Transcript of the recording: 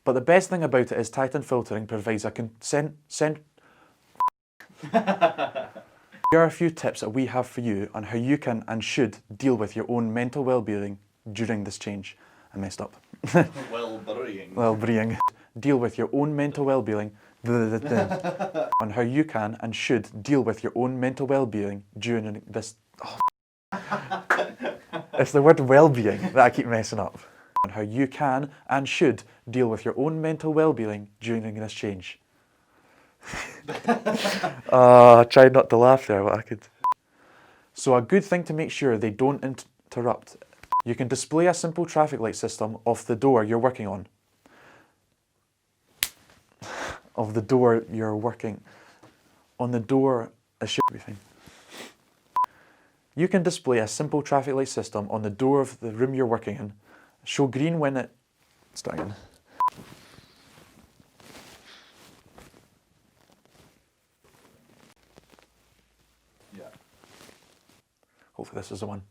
But the best thing about it is Titan filtering provides a Here are a few tips that we have for you on how you can and should deal with your own mental well-being during this change. I messed up. Well-being. Deal with your own mental well-being. On how you can and should deal with your own mental well-being during this... Oh. It's the word well-being that I keep messing up. On how you can and should deal with your own mental well-being during this change. I tried not to laugh there, but I could. So a good thing to make sure they don't interrupt. You can display a simple traffic light system off the door you're working on. Of the door you're working on. The door, it should be fine. You can display a simple traffic light system on the door of the room you're working in. Show green when it... Start again. Yeah. Hopefully this is the one.